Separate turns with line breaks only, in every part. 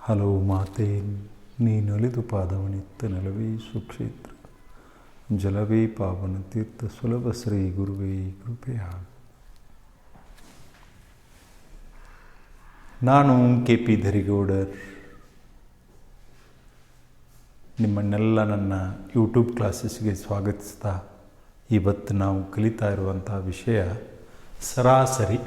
ಹಲವು ಮಾತೆ ನೀನೊಲಿದು ಪಾದವನಿತ್ತ ನೆಲವೇ ಸುಕ್ಷೇತ್ರ ಜಲವೇ ಪಾವನ ತೀರ್ಥ ಸುಲಭ ಶ್ರೀ ಗುರುವೇ ಕೃಪೆಯ. ನಾನು KP ಧರಿಗೌಡರ್ ನಿಮ್ಮನ್ನೆಲ್ಲ ನನ್ನ ಯೂಟ್ಯೂಬ್ ಕ್ಲಾಸಸ್ಗೆ ಸ್ವಾಗತಿಸ್ತಾ ಇವತ್ತು ನಾವು ಕಲಿತಾ ಇರುವಂಥ ವಿಷಯ ಸರಾಸರಿ.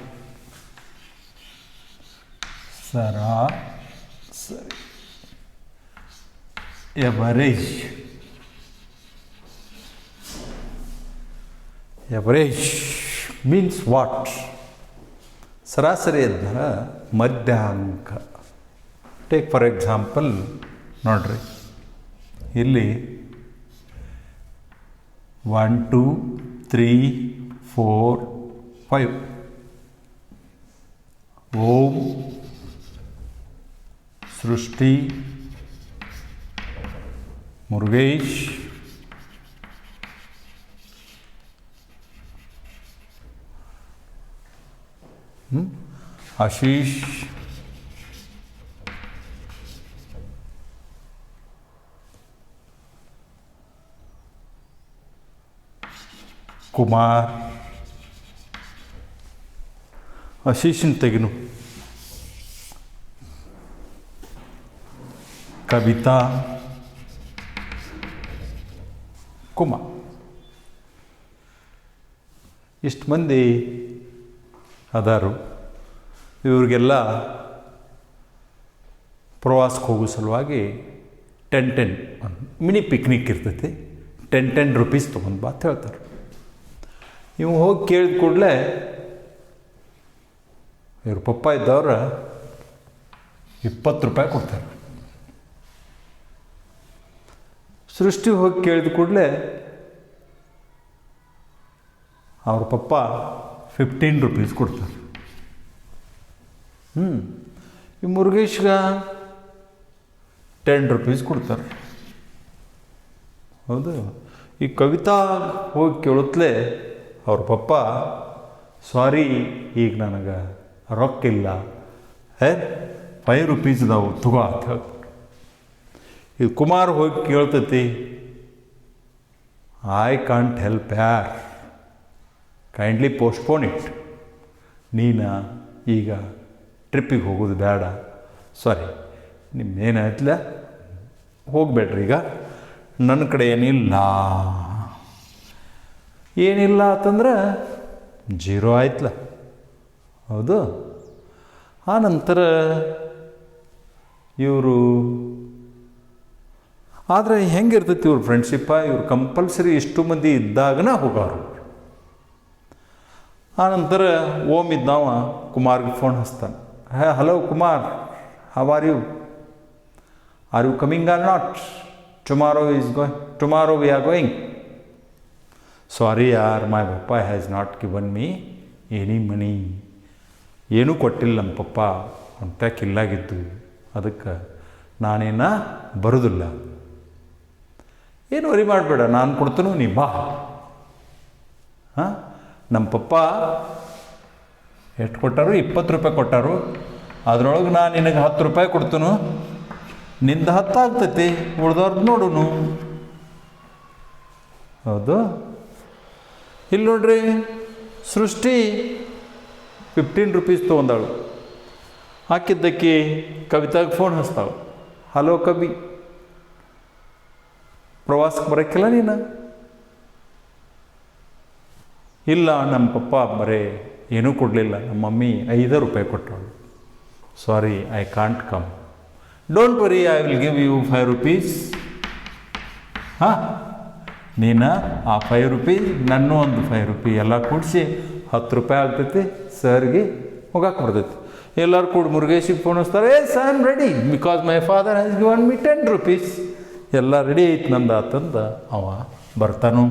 ಎವರೇಜ್. Average means what? ಸರಾಸರಿ ಅಂದರೆ ಮಧ್ಯಾಂಕ. ಟೇಕ್ ಫಾರ್ ಎಕ್ಸಾಂಪಲ್ ನೋಡ್ರಿ, ಇಲ್ಲಿ 1 2 3 4 5 ಓಂ, ಸೃಷ್ಟಿ, ಮುರುಗೇಶ್, ಆಶೀಶ್, ಕುಮಾರ್. ಆಶೀಶನ್ ತೆಗೆನು. ಕವಿತಾ, ಕುಮಾರ್. ಇಷ್ಟು ಮಂದಿ ಅದಾರು. ಇವ್ರಿಗೆಲ್ಲ ಪ್ರವಾಸಕ್ಕೆ ಹೋಗೋ ಸಲುವಾಗಿ 10 ಮಿನಿ ಪಿಕ್ನಿಕ್ ಇರ್ತೈತಿ. 10 ರೂಪೀಸ್ ತೊಗೊಂಡು ಬಾ ಅಂತ ಹೇಳ್ತಾರೆ. ಇವು ಹೋಗಿ ಕೇಳಿದ ಕೂಡಲೇ ಇವ್ರ ಪಪ್ಪ ಇದ್ದವ್ರ 20 ರೂಪಾಯಿ ಕೊಡ್ತಾರೆ. ಸೃಷ್ಟಿ ಹೋಗಿ ಕೇಳಿದ ಕೂಡಲೇ ಅವ್ರ ಪಪ್ಪ 15 ರೂಪೀಸ್ ಕೊಡ್ತಾರೆ. ಈ ಮುರುಗೇಶ್ಗ 10 ರೂಪೀಸ್ ಕೊಡ್ತಾರೆ. ಹೌದು. ಈ ಕವಿತಾ ಹೋಗಿ ಕೇಳುತ್ತಲೇ ಅವ್ರ ಪಪ್ಪ, ಸಾರಿ ಈಗ ನನಗೆ ರೊಕ್ಕಿಲ್ಲ, 5 ರೂಪೀಸ್ ಇದಾವೆ ತಗೋ ಅಂತ ಹೇಳ್ತಾರೆ. ಇದು ಕುಮಾರ್ ಹೋಗಿ ಕೇಳ್ತೈತಿ, ಐ ಕಾಂಟ್ ಹೆಲ್ಪ್ ಯಾರ್, ಕೈಂಡ್ಲಿ ಪೋಸ್ಟ್ಪೋನ್ ಇಟ್. ನೀನು ಈಗ ಟ್ರಿಪ್ಪಿಗೆ ಹೋಗೋದು ಬೇಡ, ಸಾರಿ ನಿಮ್ಮೇನಾಯ್ತಲ್ಲ, ಹೋಗಬೇಡ್ರಿ. ಈಗ ನನ್ನ ಕಡೆ ಏನಿಲ್ಲ ಅಂತಂದ್ರೆ 0 ಆಯ್ತಲ್ಲ. ಹೌದು. ಆ ನಂತರ ಇವರು ಆದರೆ ಹೆಂಗಿರ್ತೈತಿ ಇವ್ರ ಫ್ರೆಂಡ್ಶಿಪ್ಪ, ಇವ್ರು ಕಂಪಲ್ಸರಿ ಇಷ್ಟು ಮಂದಿ ಇದ್ದಾಗನ ಹೋಗೋರು. ಆನಂತರ ಓಮ್ ಇದ್ದಾವ ಕುಮಾರ್ಗೆ ಫೋನ್ ಹಚ್ತಾನೆ. Hello Kumar, how are you coming or not? Tomorrow we are going. Sorry ಯಾರ್, my papa has not given me any money. ಏನೂ ಕೊಟ್ಟಿಲ್ಲ ನಮ್ಮ ಪಪ್ಪ, ಅಂತ ಕಿಲ್ಲಾಗಿದ್ದು, ಅದಕ್ಕೆ ನಾನೇನ ಬರೋದಿಲ್ಲ. ಏನು ವರಿ ಮಾಡಬೇಡ, ನಾನು ಕೊಡ್ತೇನೆ, ನೀ ಬಾ. ನಮ್ಮ ಪಪ್ಪ ಎಷ್ಟು ಕೊಟ್ಟಾರು? 20 ರೂಪಾಯಿ ಕೊಟ್ಟಾರು. ಅದರೊಳಗೆ ನಾನು ನಿನಗೆ 10 ರೂಪಾಯಿ ಕೊಡ್ತೇನು, ನಿಂದ 10 ಆಗ್ತೈತಿ, ಉಳ್ದವ್ರದ್ದು ನೋಡುನು. ಹೌದು. ಇಲ್ಲಿ ನೋಡ್ರಿ, ಸೃಷ್ಟಿ 15 ರೂಪೀಸ್ ತೊಗೊಂಡಾಳು. ಹಾಕಿದ್ದಕ್ಕೆ ಕವಿತಾಗೆ ಫೋನ್ ಹಚ್ತಾಳು. ಹಲೋ ಕವಿ, ಪ್ರವಾಸಕ್ಕೆ ಬರೋಕ್ಕಿಲ್ಲ ನೀನು? ಇಲ್ಲ, ನಮ್ಮ ಪಪ್ಪ ಬರೇ ಏನೂ ಕೊಡಲಿಲ್ಲ, ನಮ್ಮ ಮಮ್ಮಿ 5 ರೂಪಾಯಿ ಕೊಟ್ಟಳು. Sorry, I can't come. Don't worry, I will give you 5 rupees. ನೀನು ಆ 5 ರೂಪೀಸ್, ನನ್ನೂ ಒಂದು 5 ರೂಪಾಯಿ ಎಲ್ಲ ಕೂಡಿಸಿ 10 ರೂಪಾಯಿ ಆಗ್ತೈತಿ. ಸರ್ಗೆ ಹೋಗಕ್ಕೆ ಬರ್ತೈತಿ. ಎಲ್ಲರೂ ಕೂಡ ಮುರುಗೇಶಿಗೆ ಫೋನ್ ಹಚ್ತಾರೆ, I am ready because my father has given me 10 rupees. ಎಲ್ಲ ರೆಡಿ ಐತಿ ನಂದು ಆತಂದ ಅವ ಬರ್ತಾನು.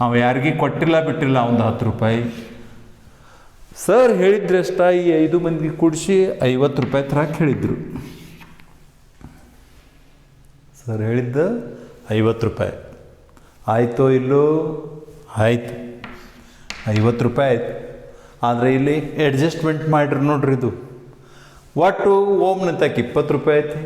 ಅವ ಯಾರಿಗೂ ಕೊಟ್ಟಿಲ್ಲ ಬಿಟ್ಟಿಲ್ಲ ಒಂದು 10 ರೂಪಾಯಿ. ಸರ್ ಹೇಳಿದ್ರೆ ಅಷ್ಟ, ಈ 5 ಮಂದಿ ಕೂಡಿಸಿ 50 ರೂಪಾಯಿ ತರಕ್ಕೆ ಹೇಳಿದ್ರು. ಸರ್ ಹೇಳಿದ್ದ 50 ರೂಪಾಯಿ. ಆಯಿತೋ ಇಲ್ಲೋ? ಆಯಿತು, 50 ರೂಪಾಯಿ ಆಯಿತು. ಆದರೆ ಇಲ್ಲಿ ಅಡ್ಜಸ್ಟ್ಮೆಂಟ್ ಮಾಡಿರಿ ನೋಡ್ರಿ. ಇದು ಒಟ್ಟು ಓಮ್ನ ತಕ್ಕ 20 ರೂಪಾಯಿ ಐತಿ,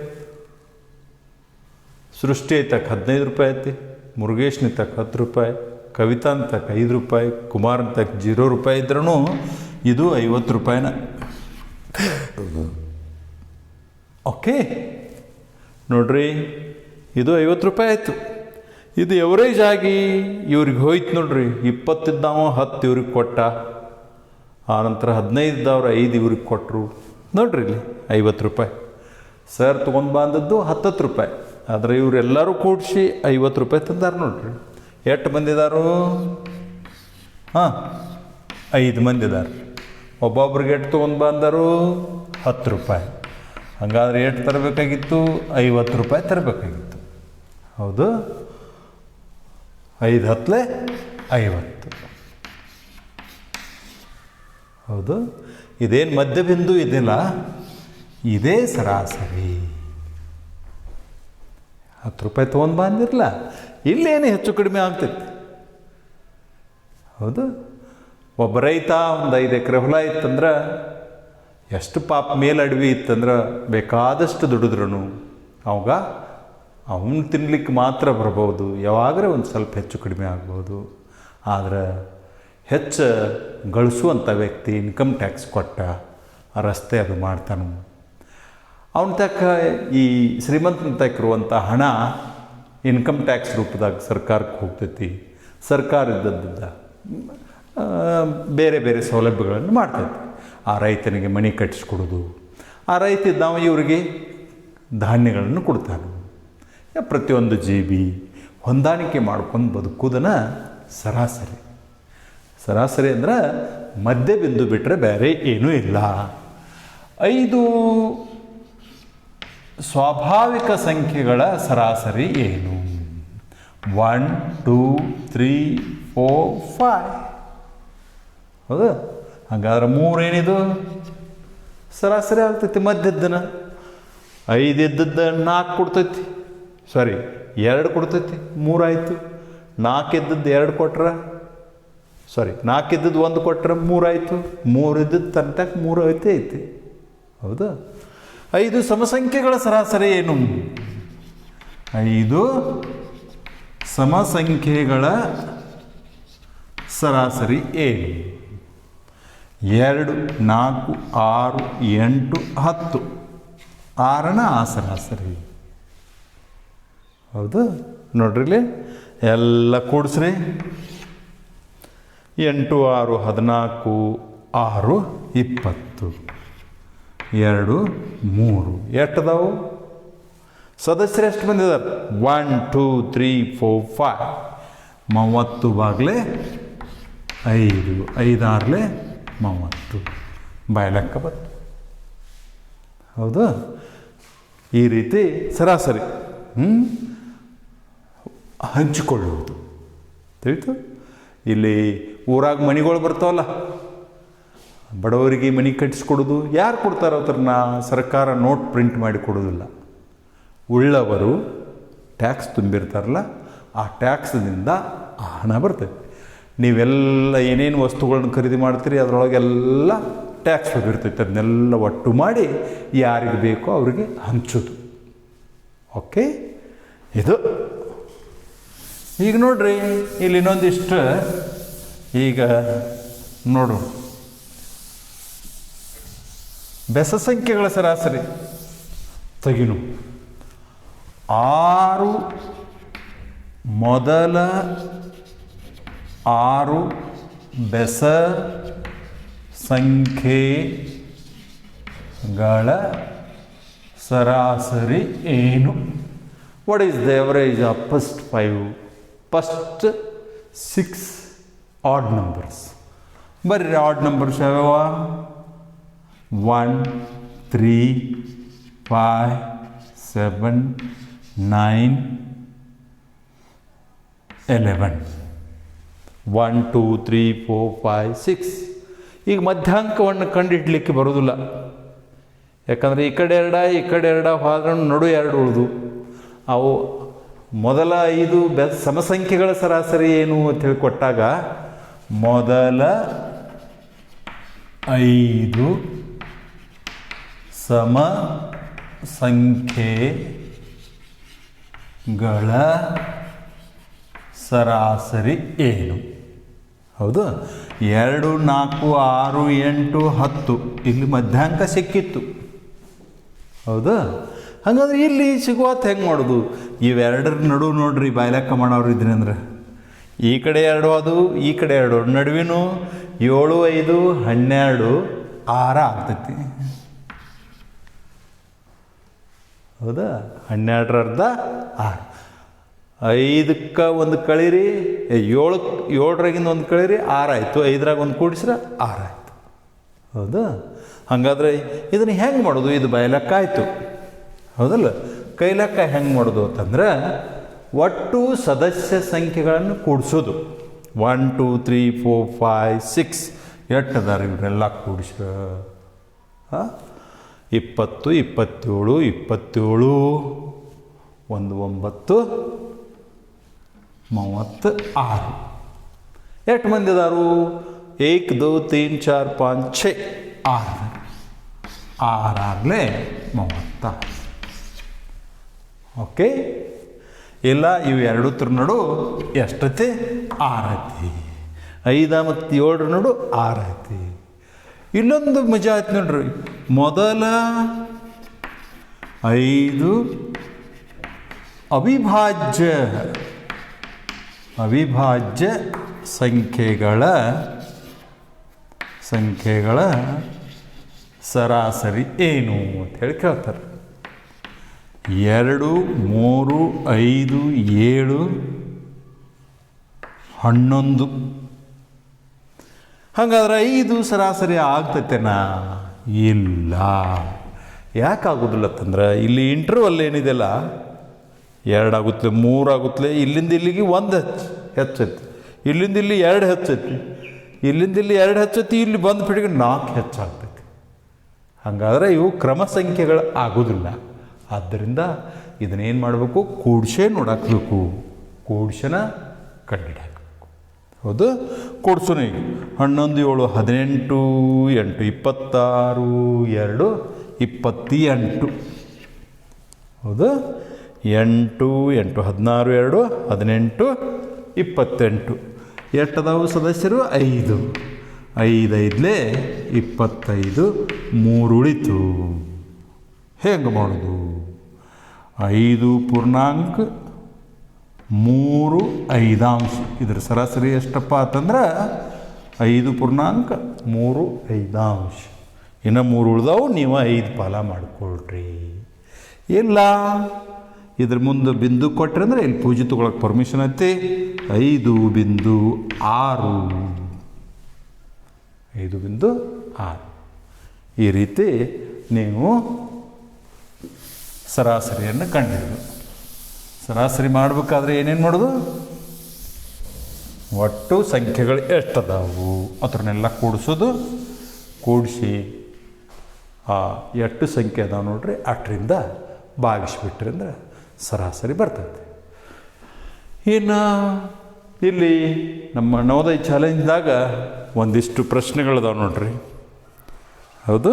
ಸೃಷ್ಟಿ ತಕ್ಕ 15 ರೂಪಾಯಿ ಐತಿ, ಮುರುಗೇಶ್ನ ತಕ್ಕ 10 ರೂಪಾಯಿ, ಕವಿತಾನ್ ತಕ್ಕ 5 ರೂಪಾಯಿ, ಕುಮಾರನ್ ತಕ್ಕ 0 ರೂಪಾಯಿ ಇದ್ರೂ ಇದು 50 ರೂಪಾಯಿನ. ಓಕೆ ನೋಡ್ರಿ, ಇದು 50 ರೂಪಾಯಿ ಆಯಿತು. ಇದು ಎವರೇಜ್ ಆಗಿ ಇವ್ರಿಗೆ ಹೋಯ್ತು ನೋಡ್ರಿ. 20 ಇದ್ದಾವ 10 ಇವ್ರಿಗೆ ಕೊಟ್ಟ, ಆನಂತರ 15 ಇದ್ದವ್ರು 5 ಇವ್ರಿಗೆ ಕೊಟ್ಟರು. ನೋಡ್ರಿ ಇಲ್ಲಿ 50 ರೂಪಾಯಿ. ಸರ್ ತೊಗೊಂಡು ಬಂದದ್ದು 10 ರೂಪಾಯಿ, ಆದರೆ ಇವರೆಲ್ಲರೂ ಕೂಡಿಸಿ 50 ರೂಪಾಯಿ ತಂದಾರ ನೋಡ್ರಿ. ಎಷ್ಟು ಮಂದಿ ಇದಾರು? 5 ಮಂದಿ ಇದ್ದಾರೆ. ಒಬ್ಬೊಬ್ರಿಗೆ ಎಷ್ಟು ತೊಗೊಂಡು ಬಂದರು? 10 ರೂಪಾಯಿ. ಹಾಗಾದ್ರೆ ಎಷ್ಟು ತರಬೇಕಾಗಿತ್ತು? 50 ರೂಪಾಯಿ ತರಬೇಕಾಗಿತ್ತು. ಹೌದು, 5 10 50. ಹೌದು, ಇದೇನು ಮಧ್ಯಬಿಂದು ಇದೆಯಲ್ಲ, ಇದೇ ಸರಾಸರಿ. 10 ರೂಪಾಯಿ ತೊಗೊಂಡು ಬಂದಿರಲ್ಲ, ಇಲ್ಲೇನು ಹೆಚ್ಚು ಕಡಿಮೆ ಆಗ್ತೈತಿ. ಹೌದು, ಒಬ್ಬ ರೈತ ಒಂದು 5 ಎಕರೆ ಹೊಲ ಇತ್ತಂದ್ರೆ, ಎಷ್ಟು ಪಾಪ ಮೇಲಡವಿ ಇತ್ತಂದ್ರೆ ಬೇಕಾದಷ್ಟು ದುಡಿದ್ರೂ ಅವಾಗ ಅವನು ತಿನ್ಲಿಕ್ಕೆ ಮಾತ್ರ ಬರ್ಬೋದು. ಯಾವಾಗಲೇ ಒಂದು ಸ್ವಲ್ಪ ಹೆಚ್ಚು ಕಡಿಮೆ ಆಗ್ಬೋದು. ಆದರೆ ಹೆಚ್ಚು ಗಳಿಸುವಂಥ ವ್ಯಕ್ತಿ ಇನ್ಕಮ್ ಟ್ಯಾಕ್ಸ್ ಕೊಟ್ಟ ಆ ರಸ್ತೆ ಅದು ಮಾಡ್ತಾನೆ. ಅವನ ತಕ್ಕ ಈ ಶ್ರೀಮಂತನ ತಕ್ಕಿರುವಂಥ ಹಣ ಇನ್ಕಮ್ ಟ್ಯಾಕ್ಸ್ ರೂಪದಾಗ ಸರ್ಕಾರಕ್ಕೆ ಹೋಗ್ತೈತಿ. ಸರ್ಕಾರ ಇದ್ದದ್ದ ಬೇರೆ ಬೇರೆ ಸೌಲಭ್ಯಗಳನ್ನು ಮಾಡ್ತೈತಿ. ಆ ರೈತನಿಗೆ ಮನೆ ಕಟ್ಟಿಸ್ಕೊಡೋದು, ಆ ರೈತ ನಾವು ಇವರಿಗೆ ಧಾನ್ಯಗಳನ್ನು ಕೊಡ್ತಾನೆ. ಪ್ರತಿಯೊಂದು ಜೀವಿ ಹೊಂದಾಣಿಕೆ ಮಾಡ್ಕೊಂಡು ಬದುಕೋದನ್ನು ಸರಾಸರಿ. ಸರಾಸರಿ ಅಂದ್ರೆ ಮಧ್ಯ ಬಿಂದು ಬಿಟ್ಟರೆ ಬೇರೆ ಏನೂ ಇಲ್ಲ. 5 ಸ್ವಾಭಾವಿಕ ಸಂಖ್ಯೆಗಳ ಸರಾಸರಿ ಏನು? 1 2 3 4 5. ಹೌದಾ? ಹಾಗಾದ್ರೆ 3 ಏನಿದು ಸರಾಸರಿ ಆಗ್ತೈತಿ. ಮಧ್ಯದ್ದನ 5 ಇದ್ದದ್ದು 4 ಕೊಡ್ತೈತಿ. ಸಾರಿ 2 ಕೊಡ್ತೈತಿ, 3 ಆಯಿತು. 4 ಇದ್ದದ್ದು 2 ಕೊಟ್ರೆ, ಸಾರಿ 4 ಇದ್ದದ್ದು 1 ಕೊಟ್ರೆ 3 ಆಯಿತು. 3 ಇದ್ದದ್ದು ತನಕ 3 ಐತಿ. ಹೌದಾ? 5 ಸಮಸಂಖ್ಯೆಗಳ ಸರಾಸರಿ ಏನು? 5 ಸಮಸಂಖ್ಯೆಗಳ ಸರಾಸರಿ ಏನು? 2 4 6 8 10. 6ನ ಆ ಸರಾಸರಿ. ಹೌದು, ನೋಡ್ರಿ ಎಲ್ಲ ಕೂಡಿಸ್ರಿ. 8 6 14 6 20 2 3. ಎಷ್ಟದಾವು ಸದಸ್ಯರು? ಎಷ್ಟು ಬಂದಿದ್ದಾರೆ? 1 2 3 4 5. 30 ಬಾಗ್ಲೆ 5, 5 6 30. ಬಾಯ್ಲೆಕ್ಕ ಬಂತು. ಹೌದು, ಈ ರೀತಿ ಸರಾಸರಿ ಹಂಚಿಕೊಳ್ಳುವುದು ತಿಳಿತು. ಇಲ್ಲಿ ಊರಾಗ ಮನೆಗಳು ಬರ್ತಾವಲ್ಲ, ಬಡವರಿಗೆ ಮನೆ ಕಟ್ಟಿಸ್ಕೊಡೋದು ಯಾರು ಕೊಡ್ತಾರೋ ಅದನ್ನ ಸರ್ಕಾರ ನೋಟ್ ಪ್ರಿಂಟ್ ಮಾಡಿ ಕೊಡೋದಿಲ್ಲ. ಉಳ್ಳವರು ಟ್ಯಾಕ್ಸ್ ತುಂಬಿರ್ತಾರಲ್ಲ, ಆ ಟ್ಯಾಕ್ಸ್ನಿಂದ ಆ ಹಣ ಬರ್ತೈತೆ. ನೀವೆಲ್ಲ ಏನೇನು ವಸ್ತುಗಳನ್ನ ಖರೀದಿ ಮಾಡ್ತೀರಿ ಅದರೊಳಗೆಲ್ಲ ಟ್ಯಾಕ್ಸ್ ಹೋಗಿರ್ತೈತೆ. ಅದನ್ನೆಲ್ಲ ಒಟ್ಟು ಮಾಡಿ ಯಾರಿಗೆ ಬೇಕೋ ಅವರಿಗೆ ಹಂಚೋದು. ಓಕೆ, ಇದು ಈಗ ನೋಡ್ರಿ ಇಲ್ಲಿ ಇನ್ನೊಂದಿಷ್ಟು ಈಗ ನೋಡು. ಬೆಸ ಸಂಖ್ಯೆಗಳ ಸರಾಸರಿ ತೆಗಿನು. 6 ಮೊದಲ 6 ಬೆಸ ಸಂಖ್ಯೆಗಳ ಸರಾಸರಿ ಏನು? What is the average of first 6 add numbers? ಬರ್ರಿ ಆಡ್ ನಂಬರ್ಸ್ ಯಾವ್ಯಾವ? 1 3 5 7 9 11. 1 2 3 4 5 6. ಈಗ ಮಧ್ಯಾಂಕವನ್ನು ಕಂಡುಹಿಡಲಿಕ್ಕೆ ಬರೋದಿಲ್ಲ. ಯಾಕಂದರೆ ಈ ಕಡೆ 2 ಈ ಕಡೆ 2 ಹೋದ್ರೆ ನಡು 2 ಉಳಿದು. ಅವು ಮೊದಲ 5 ಸಮಸಂಖ್ಯೆಗಳ ಸರಾಸರಿ ಏನು ಅಂತ ಹೇಳಿ ಕೊಟ್ಟಾಗ ಮೊದಲ 5 ಸಮ ಸಂಖ್ಯೆಗಳ ಸರಾಸರಿ ಏನು? ಹೌದು, 2, 4, 6, 8, 10 ಇಲ್ಲಿ ಮಧ್ಯಾಂಕ ಸಿಕ್ಕಿತ್ತು. ಹೌದಾ? ಹಾಗಾದ್ರೆ ಇಲ್ಲಿ ಸಿಗುವತ್ತು ಹೆಂಗೆ ಮಾಡೋದು? ಇವೆರಡರ ನಡು ನೋಡ್ರಿ ಬಾಯ್ಲೆಕ್ಕ ಮಾಡೋರು ಇದ್ರಿ ಅಂದ್ರೆ ಈ ಕಡೆ 2 ಅದು, ಈ ಕಡೆ 2, ನಡುವಿನೂ 7, 5, 12, 6 ಆಗ್ತೈತಿ. ಹೌದಾ? 12 ಅರ್ಧ 6. 5ಕ್ಕೆ ಒಂದು ಕಳೀರಿ, 7ರಾಗಿಂದ ಒಂದು ಕಳೀರಿ, 6 ಆಯಿತು. 5ರಾಗ ಒಂದು ಕೂಡಿಸ್ರೆ 6 ಆಯಿತು. ಹೌದಾ? ಹಾಗಾದ್ರೆ ಇದನ್ನು ಹೆಂಗೆ ಮಾಡೋದು? ಇದು ಬಾಯ್ಲೆಕ್ಕ ಆಯಿತು. ಹೌದಲ್ಲ? ಕೈಲೆಕ್ಕ ಹೆಂಗೆ ಮಾಡೋದು ಅಂತಂದ್ರೆ ಒಟ್ಟು ಸದಸ್ಯ ಸಂಖ್ಯೆಗಳನ್ನು ಕೂಡಿಸೋದು. 1 2 3 4 5 6 ಎಷ್ಟು ಅದಾರ ಇವನ್ನೆಲ್ಲ ಕೂಡಿಸ್ರ 20 27 27 1 9 36. ಎಷ್ಟು ಮಂದಿ ಅದಾರು? 1 2 3 4 5 6 6 6 36. ಓಕೆ, ಇಲ್ಲ ಇವು ಎರಡು ನಡು ಎಷ್ಟೈತಿ? 6 ಐತಿ. 5 ಮತ್ತು 7 ನಡು 6 ಐತಿ. ಇಲ್ಲೊಂದು ಮಜಾ ಆಯ್ತು ನೋಡ್ರಿ. ಮೊದಲ 5 ಅವಿಭಾಜ್ಯ ಸಂಖ್ಯೆಗಳ ಸರಾಸರಿ ಏನು ಅಂತ ಹೇಳಿ ಕೇಳ್ತಾರೆ. 2 3 5 7 11. ಹಾಗಾದ್ರೆ 5 ಸರಾಸರಿ ಆಗ್ತೈತೆನಾ? ಇಲ್ಲ. ಯಾಕಾಗೋದಿಲ್ಲ ಅಂತಂದ್ರೆ ಇಲ್ಲಿ ಇಂಟರ್ವಲ್ ಏನಿದೆಯಲ್ಲ 2 ಆಗುತ್ತಲೆ, 3 ಆಗುತ್ತಲೆ, ಇಲ್ಲಿಂದ ಇಲ್ಲಿಗೆ 1 ಹೆಚ್ಚೈತಿ, ಇಲ್ಲಿಂದ ಇಲ್ಲಿ 2 ಹೆಚ್ಚೈತಿ, ಇಲ್ಲಿಂದ ಇಲ್ಲಿ 2 ಹೆಚ್ಚೈತಿ, ಇಲ್ಲಿ ಬಂದು ಬಿಟ್ಟಿಗೆ 4 ಹೆಚ್ಚಾಗ್ತೈತಿ. ಹಾಗಾದ್ರೆ ಇವು ಕ್ರಮ ಸಂಖ್ಯೆಗಳು ಆಗೋದಿಲ್ಲ. ಆದ್ದರಿಂದ ಇದನ್ನೇನು ಮಾಡಬೇಕು? ಕೂಡ್ಸೇ ನೋಡಾಕಬೇಕು, ಕೂಡ್ಸನ ಕಂಡುಹಿಡಿಯಬೇಕು. ಹೌದು, ಕೂಡ್ಸೋಣ. ಈಗ 11 7 18 8 26 2 28. ಹೌದು, 8 8 16 2 18 28. ಎಷ್ಟದಾವು ಸದಸ್ಯರು? 5. 5 5 25, 3 ಉಳಿತು. ಹೆಂಗೆ ಮಾಡೋದು? 5 ಪೂರ್ಣಾಂಕ 3 5 ಇದ್ರ ಸರಾಸರಿ ಎಷ್ಟಪ್ಪ ಅಂತಂದ್ರೆ 5 ಪೂರ್ಣಾಂಕ 3 5. ಇನ್ನು 3 ಉಳ್ದಾವು, ನೀವು 5 ಪಾಲ ಮಾಡಿಕೊಳ್ರಿ. ಇಲ್ಲ ಇದ್ರ ಮುಂದೆ ಬಿಂದು ಕೊಟ್ರಿ ಅಂದ್ರೆ ಇಲ್ಲಿ ಪೂಜೆ ತೊಗೊಳಕ್ಕೆ ಪರ್ಮಿಷನ್ ಐತಿ. 5.6 5.6 ಈ ರೀತಿ ನೀವು ಸರಾಸರಿಯನ್ನು ಕಂಡುಹಿಡಿದು. ಸರಾಸರಿ ಮಾಡಬೇಕಾದ್ರೆ ಏನೇನು ಮಾಡೋದು? ಒಟ್ಟು ಸಂಖ್ಯೆಗಳು ಎಷ್ಟದಾವು ಅದನ್ನೆಲ್ಲ ಕೂಡಿಸೋದು. ಕೂಡಿಸಿ ಎಷ್ಟು ಸಂಖ್ಯೆ ಅದಾವೆ ನೋಡ್ರಿ ಅಷ್ಟರಿಂದ ಭಾಗಿಸ್ಬಿಟ್ರಿ ಅಂದ್ರೆ ಸರಾಸರಿ ಬರ್ತೈತೆ. ಇನ್ನು ಇಲ್ಲಿ ನಮ್ಮ ನವೋದಯ ಚಾಲೆಂಜ್ದಾಗ ಒಂದಿಷ್ಟು ಪ್ರಶ್ನೆಗಳದಾವೆ ನೋಡ್ರಿ. ಹೌದು,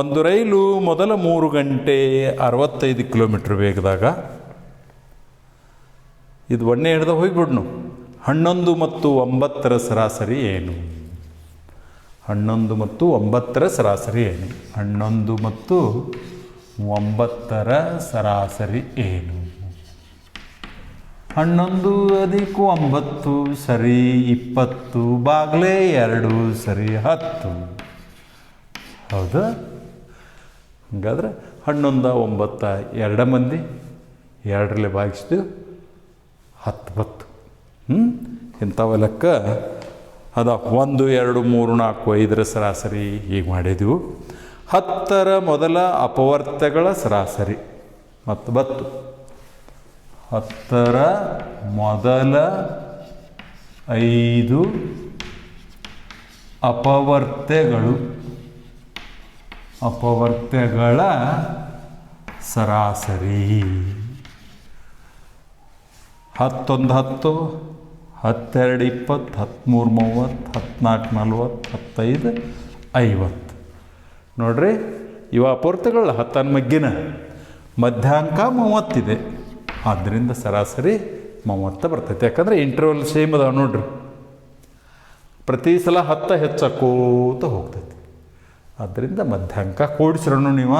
ಒಂದು ರೈಲು ಮೊದಲ 3 ಗಂಟೆ 65 ಕಿಲೋಮೀಟ್ರ್ ವೇಗದಾಗ, ಇದು ಒಣ್ಣೆ ಹಿಡ್ದ ಹೋಗಿಬಿಡ್ನು. 11 ಮತ್ತು 9 ಸರಾಸರಿ ಏನು? 11 ಮತ್ತು 9 ಸರಾಸರಿ ಏನು? 11 ಮತ್ತು 9 ಸರಾಸರಿ ಏನು? 11 + 9 ಸರಿ 20 ಬಾಗ್ಲೆ 2 ಸರಿ 10. ಹೌದಾ? ಹಾಗಾದ್ರೆ 11 9 2 ಮಂದಿ 2ರಲ್ಲಿ ಭಾಗಿಸ್ತೀವಿ 10 10. ಇಂಥವ ಲೆಕ್ಕ ಅದ 1 2 3 4 5 ಸರಾಸರಿ ಹೀಗೆ ಮಾಡಿದೆವು. 10ರ ಮೊದಲ ಅಪವರ್ತ್ಯಗಳ ಸರಾಸರಿ ಮತ್ತು 10ರ ಮೊದಲ 5 ಅಪವರ್ತ್ಯಗಳ ಸರಾಸರಿ. 10 1 10 10 2 20 13 30 14 40 15 50. ನೋಡ್ರಿ, ಇವ ಅಪೂರ್ತಗಳ 10 ಮಗ್ಗಿನ ಮಧ್ಯಾಂಕ 30 ಇದೆ. ಆದ್ದರಿಂದ ಸರಾಸರಿ 30 ಬರ್ತೈತೆ. ಯಾಕಂದರೆ ಇಂಟರ್ವಲ್ ಸೇಮ್ ಅದಾವ ನೋಡ್ರಿ. ಪ್ರತಿ ಸಲ 10 ಹೆಚ್ಚಾಕೋತ ಹೋಗ್ತೈತಿ. ಆದ್ದರಿಂದ ಮಧ್ಯಾಂಕ ಕೂಡಿಸ್ರೂ ನೀವು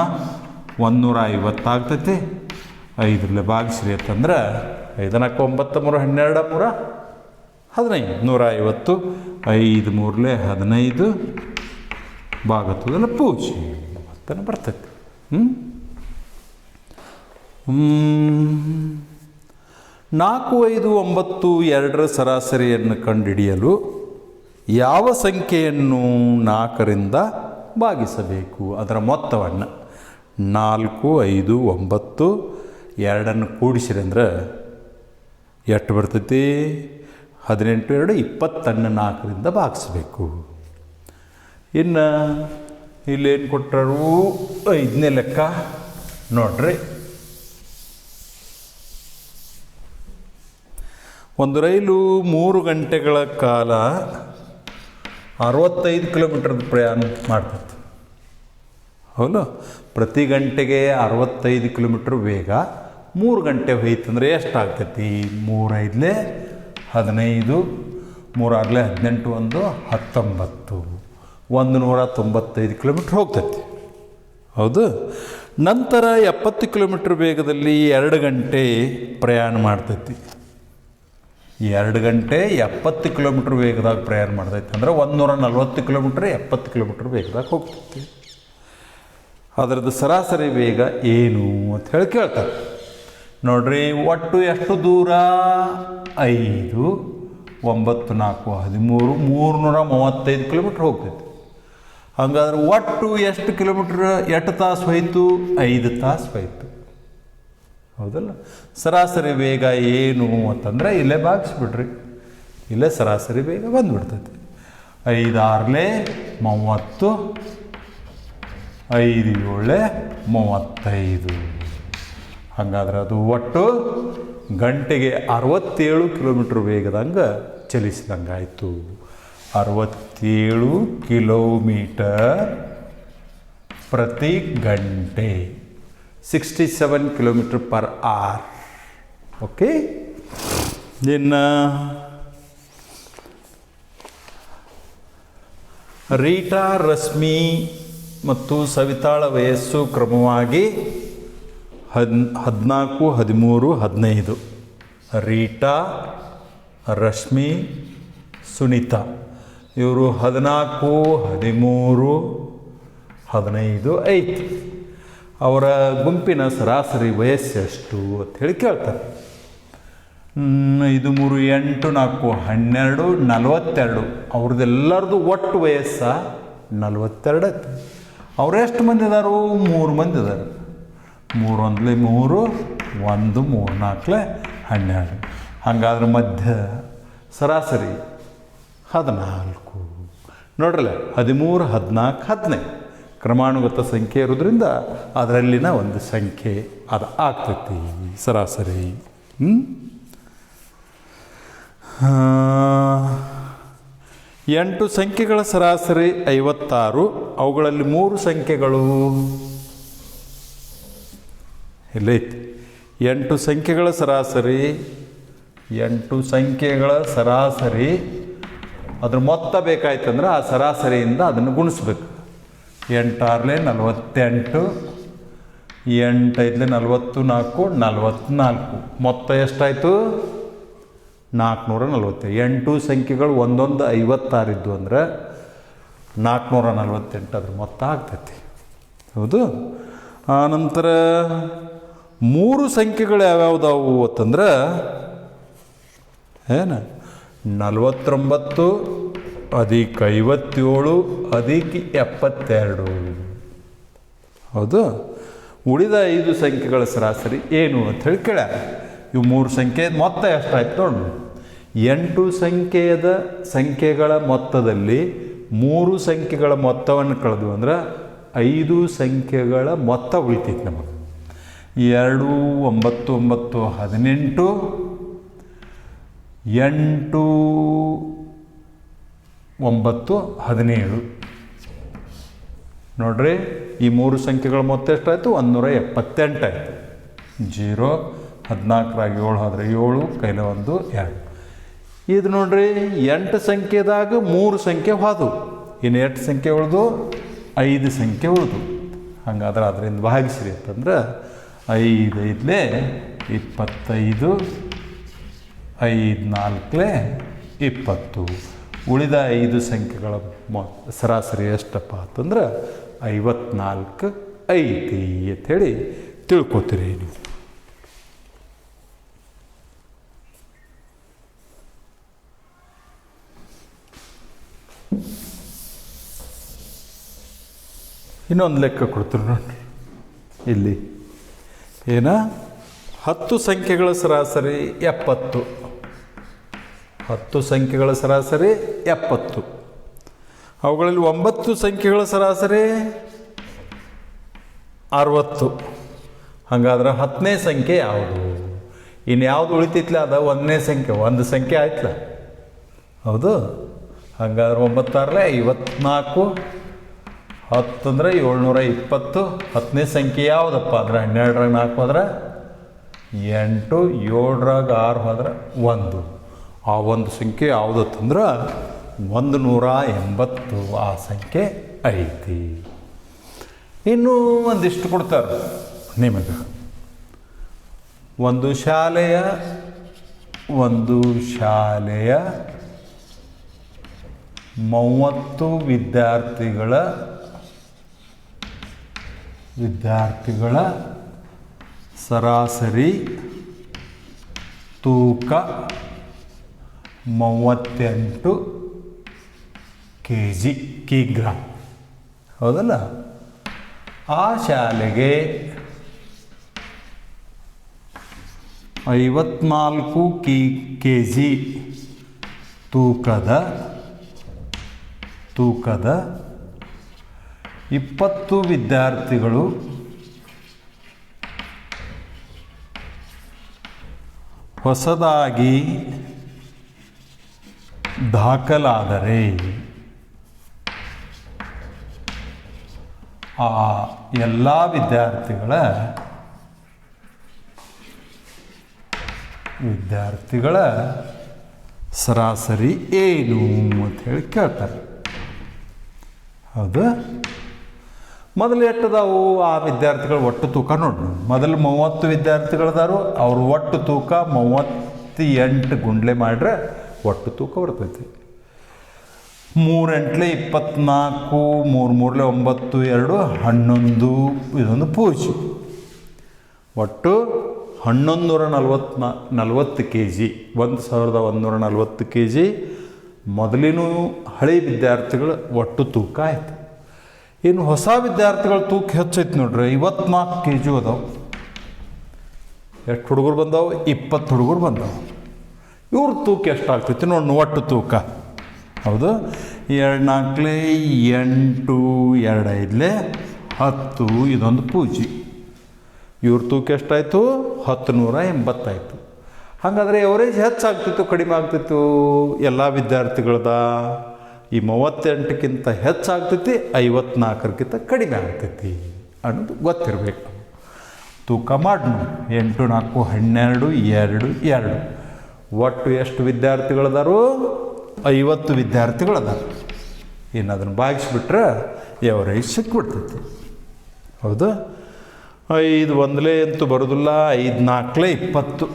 150 ಆಗ್ತೈತಿ. 5 ಭಾಗಿಸ್ರಿ ಅಂತಂದ್ರೆ 5 4 9 3 12 3 15 150. 5 3 15 ಭಾಗತ್ತದಲ್ಲ ಪೂಜೆ ಮತ್ತನ ಬರ್ತೈತಿ. 4 5 9 2ರ ಸರಾಸರಿಯನ್ನು ಕಂಡುಹಿಡಿಯಲು ಯಾವ ಸಂಖ್ಯೆಯನ್ನು 4ರಿಂದ ಭಾಗಿಸಬೇಕು? ಅದರ ಮೊತ್ತವನ್ನು 4 5 9 2 ಕೂಡಿಸಿರಿ ಅಂದ್ರೆ ಎಷ್ಟು ಬರ್ತೈತಿ? 18 2 20 4ರಿಂದ ಭಾಗಿಸ್ಬೇಕು. ಇನ್ನು ಇಲ್ಲೇನು ಕೊಟ್ಟರು? 5ನೇ ಲೆಕ್ಕ ನೋಡ್ರಿ. ಒಂದು ರೈಲು 3 ಗಂಟೆಗಳ ಕಾಲ 65 ಕಿಲೋಮೀಟರ್ ಪ್ರಯಾಣ ಮಾಡ್ತೈತೆ. ಹೌದು, ಪ್ರತಿ ಗಂಟೆಗೆ 65 ಕಿಲೋಮೀಟ್ರ್ ವೇಗ 3 ಗಂಟೆ ಹೋಯ್ತಂದ್ರೆ ಎಷ್ಟಾಗ್ತೈತಿ? 3 5 15 3 6 18 1 19 195 ಕಿಲೋಮೀಟ್ರ್ ಹೋಗ್ತೈತಿ. ಹೌದು. ನಂತರ 70 ಕಿಲೋಮೀಟ್ರ್ ವೇಗದಲ್ಲಿ 2 ಗಂಟೆ ಪ್ರಯಾಣ ಮಾಡ್ತೈತಿ. 2 ಗಂಟೆ 70 ಕಿಲೋಮೀಟ್ರ್ ವೇಗದಾಗ ಪ್ರಯಾಣ ಮಾಡ್ತೈತಿ ಅಂದ್ರೆ 140 ಕಿಲೋಮೀಟ್ರ್ 70 ಕಿಲೋಮೀಟ್ರ್ ವೇಗದಾಗ ಹೋಗ್ತೈತಿ. ಅದರದ್ದು ಸರಾಸರಿ ವೇಗ ಏನು ಅಂತ ಹೇಳಿ ಕೇಳ್ತಾರೆ. ನೋಡ್ರಿ, ಒಟ್ಟು ಎಷ್ಟು ದೂರ? 5 9 4 13 335 ಕಿಲೋಮೀಟ್ರ್ ಹೋಗ್ತೈತಿ. ಹಾಗಾದ್ರೆ ಒಟ್ಟು ಎಷ್ಟು ಕಿಲೋಮೀಟ್ರ್, ಎಷ್ಟು ತಾಸು ಹೋಯ್ತು? 5 ತಾಸು ಹೋಯ್ತು. ಹೌದಲ್ಲ? ಸರಾಸರಿ ವೇಗ ಏನು ಅಂತಂದರೆ ಇಲ್ಲೇ ಭಾಗಿಸ್ಬಿಡ್ರಿ. ಇಲ್ಲೇ ಸರಾಸರಿ ವೇಗ ಬಂದುಬಿಡ್ತೈತಿ. 5 6 30 5 7 35. ಹಾಗಾದ್ರೆ ಅದು ಒಟ್ಟು ಗಂಟೆಗೆ 67 ಕಿಲೋಮೀಟ್ರ್ ವೇಗದಂಗೆ ಚಲಿಸಿದಂಗಾಯಿತು. 67 ಕಿಲೋಮೀಟರ್ ಪ್ರತಿ ಗಂಟೆ, 67 ಕಿಲೋಮೀಟರ್ ಪರ್ ಅವರ್. ಓಕೆ. ಇನ್ನು ರೀಟಾ, ರಶ್ಮಿ ಮತ್ತು ಸವಿತಾಳ ವಯಸ್ಸು ಕ್ರಮವಾಗಿ 14 13 15. ರೀಟಾ, ರಶ್ಮಿ, ಸುನೀತಾ ಇವರು 14 13 15 ಐತಿ. ಅವರ ಗುಂಪಿನ ಸರಾಸರಿ ವಯಸ್ಸು ಎಷ್ಟು ಅಂತ ಹೇಳಿ ಕೇಳ್ತಾರೆ. 5 3 8 4 12 42. ಅವ್ರದ್ದೆಲ್ಲರದು ಒಟ್ಟು ವಯಸ್ಸ 42 ಐತಿ. ಅವ್ರು ಎಷ್ಟು ಮಂದಿ ಅದಾರು? 3 ಮಂದಿ ಅದಾರು. 3 1 3 1 3 4 12. ಹಾಗಾದ್ರೆ ಮಧ್ಯ ಸರಾಸರಿ 14. ನೋಡ್ರಲ್ಲ, 13 14 15 ಕ್ರಮಾನುಗತ ಸಂಖ್ಯೆ ಇರೋದ್ರಿಂದ ಅದರಲ್ಲಿನ ಒಂದು ಸಂಖ್ಯೆ ಅದು ಆಗ್ತೈತಿ ಸರಾಸರಿ. 8 ಸಂಖ್ಯೆಗಳ ಸರಾಸರಿ 56. ಅವುಗಳಲ್ಲಿ 3 ಸಂಖ್ಯೆಗಳು ಎಲ್ಲೈತಿ. 8 ಸಂಖ್ಯೆಗಳ ಸರಾಸರಿ 8 ಸಂಖ್ಯೆಗಳ ಸರಾಸರಿ ಅದ್ರ ಮೊತ್ತ ಬೇಕಾಯ್ತಂದ್ರೆ ಆ ಸರಾಸರಿಯಿಂದ ಅದನ್ನು ಗುಣಿಸ್ಬೇಕು. 8 6 48 8 5 44 44. ಮೊತ್ತ ಎಷ್ಟಾಯಿತು? 448. 8 ಸಂಖ್ಯೆಗಳು ಒಂದೊಂದು 56 ಇದ್ದು ಅಂದ್ರೆ 448 ಅದ್ರ ಮೊತ್ತ ಆಗ್ತೈತಿ. ಹೌದು. ಆನಂತರ 3 ಸಂಖ್ಯೆಗಳು ಯಾವ್ಯಾವುದಾವು ಅಂತಂದ್ರೆ ಏನು? 49 ಅಧಿಕ 57 ಅಧಿಕ 72. ಹೌದು. ಉಳಿದ 5 ಸಂಖ್ಯೆಗಳ ಸರಾಸರಿ ಏನು ಅಂತ ಹೇಳಿ ಕೇಳ್ಯಾರ. ಇವು 3 ಸಂಖ್ಯೆ ಮೊತ್ತ ಎಷ್ಟಾಯ್ತು ನೋಡಿ. 8 ಸಂಖ್ಯೆಗಳ ಮೊತ್ತದಲ್ಲಿ 3 ಸಂಖ್ಯೆಗಳ ಮೊತ್ತವನ್ನು ಕಳೆದು ಅಂದ್ರೆ 5 ಸಂಖ್ಯೆಗಳ ಮೊತ್ತ ಉಳಿತೈತಿ ನಮಗೆ. 2 9 9 18 8 9 17. ನೋಡ್ರಿ ಈ ಮೂರು ಸಂಖ್ಯೆಗಳ ಮೊತ್ತ ಎಷ್ಟಾಯಿತು? 178 ಆಯಿತು. 0 14 7 ಹೋದರೆ 7 ಕೈಲ 1 2. ಇದು ನೋಡ್ರಿ 8 ಸಂಖ್ಯೆದಾಗ 3 ಸಂಖ್ಯೆ ಹೋದವು. ಇನ್ನು 8 ಸಂಖ್ಯೆ ಉಳಿದು 5 ಸಂಖ್ಯೆ ಉಳಿದು. ಹಾಗಾದ್ರೆ ಅದರಿಂದ ಭಾಗಿಸ್ರಿ ಅಂತಂದ್ರೆ 5 5 25, 5 4 20. ಉಳಿದ 5 ಸಂಖ್ಯೆಗಳ ಸರಾಸರಿ ಎಷ್ಟಪ್ಪ ಅಂತಂದ್ರೆ 54 ಐತಿ ಅಂಥೇಳಿ ತಿಳ್ಕೊತೀರಿ ನೀವು. ಇನ್ನೊಂದು ಲೆಕ್ಕ ಕೊಡ್ತೀರಿ ನೋಡ್ರಿ ಇಲ್ಲಿ. ಏನ 10 ಸಂಖ್ಯೆಗಳ ಸರಾಸರಿ 70. 10 ಸಂಖ್ಯೆಗಳ ಸರಾಸರಿ 70. ಅವುಗಳಲ್ಲಿ 9 ಸಂಖ್ಯೆಗಳ ಸರಾಸರಿ 60. ಹಾಗಾದ್ರೆ 10ನೇ ಸಂಖ್ಯೆ ಯಾವುದು? ಇನ್ನು ಯಾವುದು ಉಳಿತೈತ್ಲ ಅದು 1ನೇ ಸಂಖ್ಯೆ. 1 ಸಂಖ್ಯೆ ಆಯ್ತಲ್ಲ, ಹೌದು. ಹಾಗಾದ್ರೆ 9 54, 10 ಅಂದರೆ 720. 10ನೇ ಸಂಖ್ಯೆ ಯಾವುದಪ್ಪ ಅಂದ್ರೆ 12 4 ಹೋದ್ರೆ 8, 7 6 ಹೋದ್ರೆ 1. ಆ ಒಂದು ಸಂಖ್ಯೆ ಯಾವುದತ್ತಂದ್ರೆ 180 ಆ ಸಂಖ್ಯೆ ಐತಿ. ಇನ್ನೂ ಒಂದಿಷ್ಟು ಕೊಡ್ತಾರೆ ನಿಮಗೆ. ಒಂದು ಶಾಲೆಯ 30 ವಿದ್ಯಾರ್ಥಿಗಳ ಸರಾಸರಿ ತೂಕ 38 ಕಿಗ್ರಾ. ಹೌದಲ್ಲ? ಆ ಶಾಲೆಗೆ 54 kg ತೂಕದ 20 ವಿದ್ಯಾರ್ಥಿಗಳು ಹೊಸದಾಗಿ ದಾಖಲಾದರೆ ಆ ಎಲ್ಲ ವಿದ್ಯಾರ್ಥಿಗಳ ಸರಾಸರಿ ಏನು ಅಂತ ಹೇಳಿ ಕೇಳ್ತಾರೆ. ಹೌದು. ಮೊದಲು ಎಷ್ಟದಾವು ಆ ವಿದ್ಯಾರ್ಥಿಗಳ ಒಟ್ಟು ತೂಕ ನೋಡಿ. ಮೊದಲು 30 ವಿದ್ಯಾರ್ಥಿಗಳದಾರು, ಅವ್ರ ಒಟ್ಟು ತೂಕ 38 ಗುಂಡ್ಲೆ ಮಾಡ್ರೆ ಒಟ್ಟು ತೂಕ ಬರ್ತೈತಿ. 3 8 24, 3 3 9 2 11. ಇದೊಂದು ಪೂಜೆ. ಒಟ್ಟು 1140 kg, 1140 kg ಮೊದಲಿನ ಹಳೆ ವಿದ್ಯಾರ್ಥಿಗಳ ಒಟ್ಟು ತೂಕ ಆಯಿತು. ಇನ್ನು ಹೊಸ ವಿದ್ಯಾರ್ಥಿಗಳ ತೂಕ ಹೆಚ್ಚೈತಿ ನೋಡ್ರಿ, 54 kg ಅದಾವೆ. ಎಷ್ಟು ಹುಡುಗರು ಬಂದಾವೆ? 20 ಹುಡುಗರು ಬಂದಾವೆ. ಇವ್ರ ತೂಕ ಎಷ್ಟಾಗ್ತೈತಿ ನೋಡಿ, ಒಟ್ಟು ತೂಕ. ಹೌದು. 2 4 8, 2 5 10. ಇದೊಂದು ಪೂಜೆ. ಇವ್ರ ತೂಕ ಎಷ್ಟಾಯಿತು? 1080 ಆಯಿತು. ಹಾಗಾದರೆ ಎವರೇಜ್ ಹೆಚ್ಚಾಗ್ತಿತ್ತು ಕಡಿಮೆ ಆಗ್ತಿತ್ತು? ಎಲ್ಲ ವಿದ್ಯಾರ್ಥಿಗಳದ ಈ 38ಕ್ಕಿಂತ ಹೆಚ್ಚಾಗ್ತೈತಿ, 54ಕ್ಕಿಂತ ಕಡಿಮೆ ಆಗ್ತೈತಿ ಅನ್ನೋದು ಗೊತ್ತಿರಬೇಕು. ತೂಕ ಮಾಡಿ 8 4 12 2 2. ಒಟ್ಟು ಎಷ್ಟು ವಿದ್ಯಾರ್ಥಿಗಳದಾರು? 50 ವಿದ್ಯಾರ್ಥಿಗಳದಾರ. ಇನ್ನು ಅದನ್ನು ಭಾಗಿಸ್ಬಿಟ್ರೆ ಎವರೇಜ್ ಸಿಕ್ಬಿಡ್ತೈತಿ. ಹೌದು. 5 1 ಅಂತೂ ಬರೋದಿಲ್ಲ. 5 4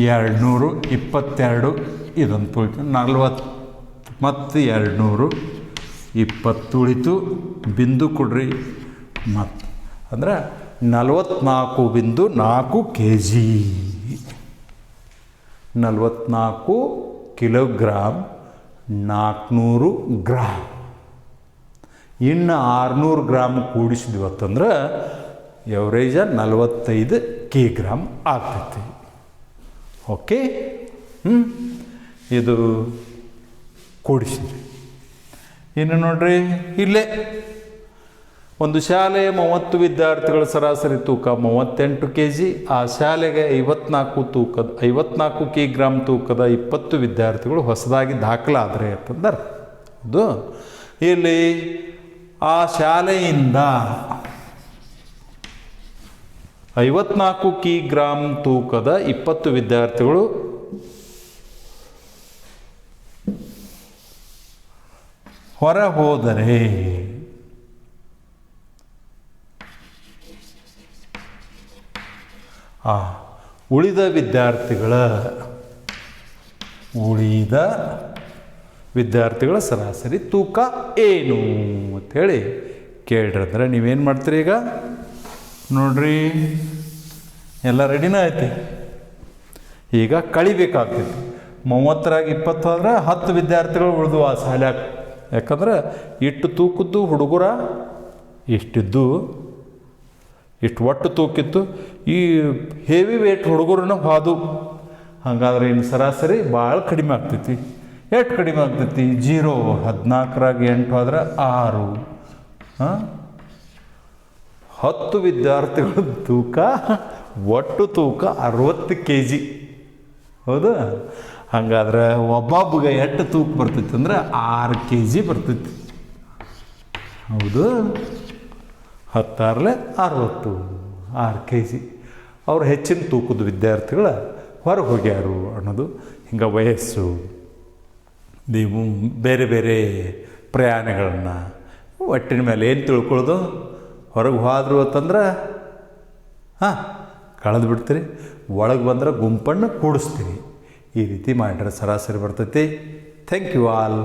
20, 222. ಇದೊಂದು ತುಳಿತು 40 ಮತ್ತು 200 20 ಉಳಿತು. ಬಿಂದು ಕೊಡ್ರಿ ಮತ್ತು ಅಂದರೆ 44.4 kg. 44 kilogram 400 gram. ಇನ್ನು 600 ಗ್ರಾಮ್ ಕೂಡಿಸಿದ್ವತ್ತಂದ್ರೆ ಎವರೇಜ 45 kg ಆಗ್ತೈತಿ. ಓಕೆ. ಇದು ಕೂಡಿಸಿದ್ರಿ. ಇನ್ನು ನೋಡ್ರಿ, ಇಲ್ಲೇ ಒಂದು ಶಾಲೆಯ 30 ವಿದ್ಯಾರ್ಥಿಗಳ ಸರಾಸರಿ ತೂಕ 38 kg. ಆ ಶಾಲೆಗೆ 54 kg ತೂಕದ 20 ವಿದ್ಯಾರ್ಥಿಗಳು ಹೊಸದಾಗಿ ದಾಖಲಾದರೆ ಅಂತಂದ್ರೆ. ಹೌದು. ಇಲ್ಲಿ ಆ ಶಾಲೆಯಿಂದ 54 ಕಿಗ್ರಾಂ ತೂಕದ 20 ವಿದ್ಯಾರ್ಥಿಗಳು ಹೊರ ಹೋದರೆ ಉಳಿದ ವಿದ್ಯಾರ್ಥಿಗಳ ಸರಾಸರಿ ತೂಕ ಏನು ಅಂಥೇಳಿ ಕೇಳಿದ್ರೆ ನೀವೇನು ಮಾಡ್ತೀರಿ? ಈಗ ನೋಡ್ರಿ, ಎಲ್ಲ ರೆಡಿನ ಐತಿ. ಈಗ ಕಳಿಬೇಕಾಗ್ತೈತಿ. 30ರಾಗ 20 ಆದ್ರೆ 10 ವಿದ್ಯಾರ್ಥಿಗಳು ಉಳಿದು ಆ ಶಾಲ್ಯಾಗ. ಯಾಕಂದ್ರೆ ಇಷ್ಟು ತೂಕದ್ದು ಹುಡುಗರ ಇಷ್ಟಿದ್ದು, ಇಷ್ಟು ಒಟ್ಟು ತೂಕಿತ್ತು. ಈ ಹೆವಿ ವೇಟ್ ಹುಡುಗರನ್ನ ಹಾದು. ಹಾಗಾದ್ರೆ ಇನ್ನು ಸರಾಸರಿ ಭಾಳ ಕಡಿಮೆ ಆಗ್ತೈತಿ. ಎಷ್ಟು ಕಡಿಮೆ ಆಗ್ತೈತಿ? 0. 14ರಾಗ 8 ಆದ್ರೆ 6. 10 ವಿದ್ಯಾರ್ಥಿಗಳ ತೂಕ, ಒಟ್ಟು ತೂಕ 60 kg. ಹೌದಾ? ಹಾಗಾದ್ರೆ ಒಬ್ಬೊಬ್ಬಗೆ ಎಷ್ಟು ತೂಕ ಬರ್ತೈತಿ ಅಂದ್ರೆ 6 kg ಬರ್ತೈತಿ. ಹೌದು, 10 60, 6 kg. ಅವ್ರು ಹೆಚ್ಚಿನ ತೂಕದ ವಿದ್ಯಾರ್ಥಿಗಳ ಹೊರಗೆ ಹೋಗ್ಯಾರು ಅನ್ನೋದು. ಹಿಂಗೆ ವಯಸ್ಸು, ನೀವು ಬೇರೆ ಬೇರೆ ಪ್ರಯಾಣಗಳನ್ನು ಒಟ್ಟಿನ ಮೇಲೆ ಏನು ತಿಳ್ಕೊಳ್ಳೋದು? ಹೊರಗೆ ಹೋದ್ರು ಅಂತಂದ್ರೆ ಕಳೆದು ಬಿಡ್ತೀರಿ, ಒಳಗೆ ಬಂದ್ರೆ ಗುಂಪನ್ನು ಕೂಡಿಸ್ತೀರಿ. ಈ ರೀತಿ ಮಾಡಿದ್ರೆ ಸರಾಸರಿ ಬರ್ತೈತಿ. Thank you all.